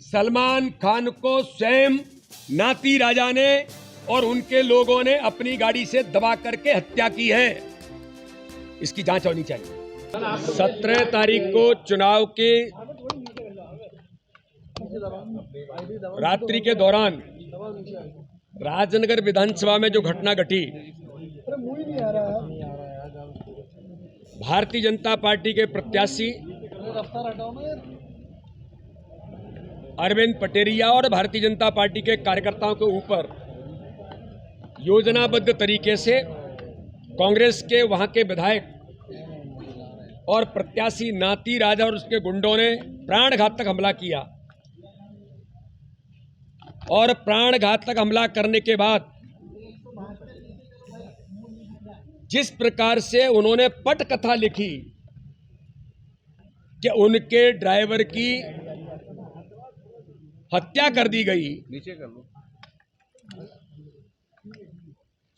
सलमान खान को स्वयं नाती राजा ने और उनके लोगों ने अपनी गाड़ी से दबा करके हत्या की है। इसकी जांच होनी चाहिए। 17 तारीख को चुनाव के रात्रि के दौरान राजनगर विधानसभा में जो घटना घटी, भारतीय जनता पार्टी के प्रत्याशी अरविंद पटेरिया और भारतीय जनता पार्टी के कार्यकर्ताओं के ऊपर योजनाबद्ध तरीके से कांग्रेस के वहां के विधायक और प्रत्याशी नाती राजा और उसके गुंडों ने प्राणघातक हमला किया। और प्राणघातक हमला करने के बाद जिस प्रकार से उन्होंने पटकथा लिखी कि उनके ड्राइवर की हत्या कर दी गई,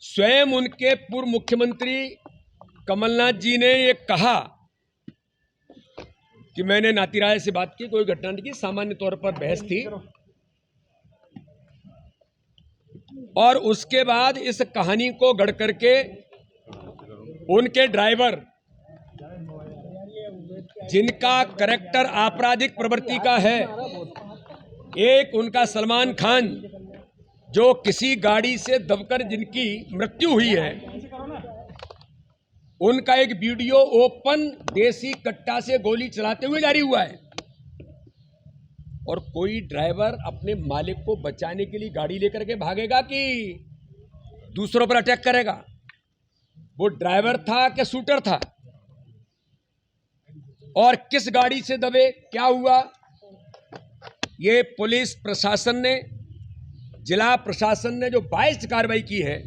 स्वयं उनके पूर्व मुख्यमंत्री कमलनाथ जी ने ये कहा कि मैंने नाती राजा से बात की, कोई घटना नहीं की, सामान्य तौर पर बहस थी। और उसके बाद इस कहानी को गढ़ करके उनके ड्राइवर, जिनका करैक्टर आपराधिक प्रवृत्ति का है, एक उनका सलमान खान जो किसी गाड़ी से दबकर जिनकी मृत्यु हुई है, उनका एक वीडियो ओपन देसी कट्टा से गोली चलाते हुए जारी हुआ है। और कोई ड्राइवर अपने मालिक को बचाने के लिए गाड़ी लेकर के भागेगा कि दूसरों पर अटैक करेगा? वो ड्राइवर था कि शूटर था? और किस गाड़ी से दबे, क्या हुआ? ये पुलिस प्रशासन ने, जिला प्रशासन ने जो 22 कार्रवाई की है,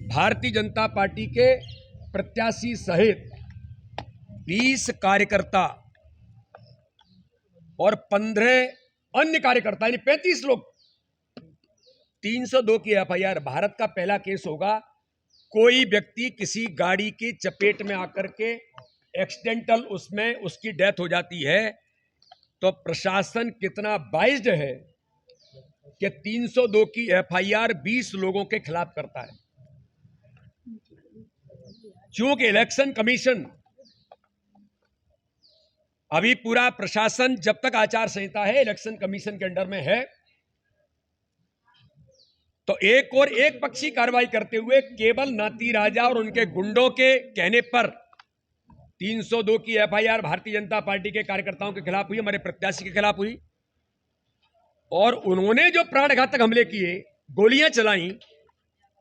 भारतीय जनता पार्टी के प्रत्याशी सहित 20 कार्यकर्ता और 15 अन्य कार्यकर्ता, यानी 35 लोग, 302 की एफआईआर। भारत का पहला केस होगा, कोई व्यक्ति किसी गाड़ी की चपेट में आकर के एक्सीडेंटल उसमें उसकी डेथ हो जाती है, तो प्रशासन कितना बाइज्ड है कि 302 की एफआईआर 20 लोगों के खिलाफ करता है। चूंकि इलेक्शन कमीशन अभी पूरा प्रशासन, जब तक आचार संहिता है, इलेक्शन कमीशन के अंडर में है, तो एक और एक पक्षी कार्रवाई करते हुए केवल नाती राजा और उनके गुंडों के कहने पर 302 की एफआईआर भारतीय जनता पार्टी के कार्यकर्ताओं के खिलाफ हुई, हमारे प्रत्याशी के खिलाफ हुई। और उन्होंने जो प्राणघातक हमले किए, गोलियां चलाई,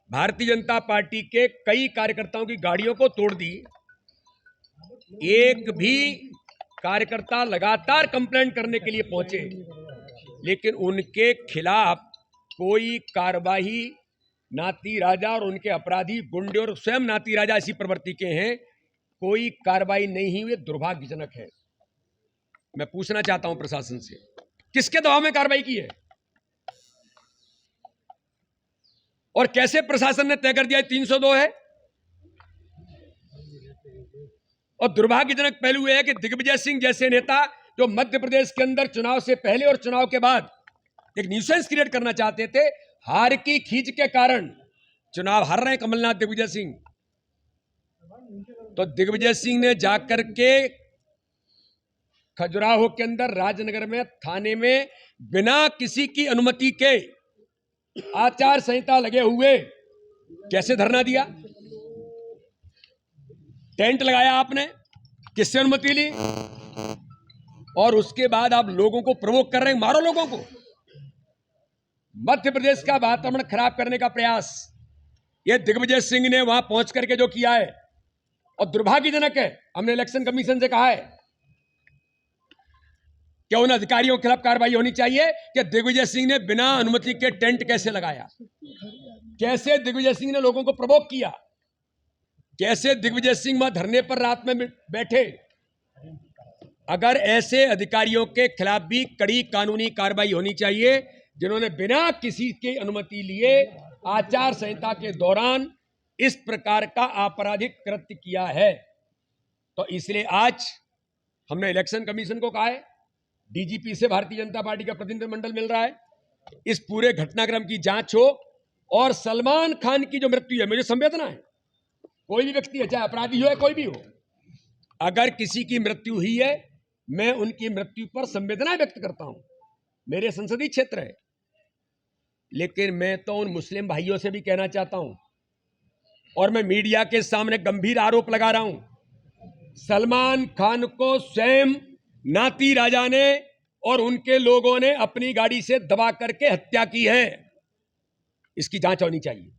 भारतीय जनता पार्टी के कई कार्यकर्ताओं की गाड़ियों को तोड़ दी। एक भी कार्यकर्ता लगातार कंप्लेंट करने के लिए पहुंचे, लेकिन उनके खिलाफ कोई कार्रवाई, नाती राजा और उनके अपराधी गुंडे, और स्वयं नाती राजा इसी प्रवृत्ति के हैं, कोई कार्रवाई नहीं हुई। दुर्भाग्यजनक है। मैं पूछना चाहता हूं प्रशासन से, किसके दबाव में कार्रवाई की है और कैसे प्रशासन ने तय कर दिया 302 है? और दुर्भाग्यजनक पहलू यह है कि दिग्विजय सिंह जैसे नेता, जो मध्य प्रदेश के अंदर चुनाव से पहले और चुनाव के बाद एक न्यूसेंस क्रिएट करना चाहते थे, हार की खींच के कारण चुनाव हार रहे हैं कमलनाथ, दिग्विजय सिंह। तो दिग्विजय सिंह ने जाकर के खजुराहो के अंदर राजनगर में थाने में बिना किसी की अनुमति के, आचार संहिता लगे हुए, कैसे धरना दिया? टेंट लगाया आपने, किससे अनुमति ली? और उसके बाद आप लोगों को प्रोवोक कर रहे हैं, मारो लोगों को। मध्य प्रदेश का वातावरण खराब करने का प्रयास यह दिग्विजय सिंह ने वहां पहुंच करके जो किया है, और दुर्भाग्यजनक है। हमने इलेक्शन कमीशन से कहा है कि उन अधिकारियों के खिलाफ कार्रवाई होनी चाहिए कि दिग्विजय सिंह ने बिना अनुमति के टेंट कैसे लगाया, कैसे दिग्विजय सिंह ने लोगों को प्रवोक किया, कैसे दिग्विजय सिंह वहां धरने पर रात में बैठे। अगर ऐसे अधिकारियों के खिलाफ भी कड़ी कानूनी कार्रवाई होनी चाहिए, जिन्होंने बिना किसी की अनुमति लिए आचार संहिता के दौरान इस प्रकार का आपराधिक कृत्य किया है। तो इसलिए आज हमने इलेक्शन कमीशन को कहा है, डीजीपी से भारतीय जनता पार्टी का प्रतिनिधिमंडल मिल रहा है। इस पूरे घटनाक्रम की जांच हो और सलमान खान की जो मृत्यु है, मुझे संवेदना है, कोई भी व्यक्ति है, चाहे अपराधी हो या कोई भी हो, अगर किसी की मृत्यु हुई है, मैं उनकी मृत्यु पर संवेदना व्यक्त करता हूं, मेरे संसदीय क्षेत्र है। लेकिन मैं तो उन मुस्लिम भाइयों से भी कहना चाहता हूं और मैं मीडिया के सामने गंभीर आरोप लगा रहा हूं, सलमान खान को स्वयं नाती राजा ने और उनके लोगों ने अपनी गाड़ी से दबा करके हत्या की है। इसकी जांच होनी चाहिए।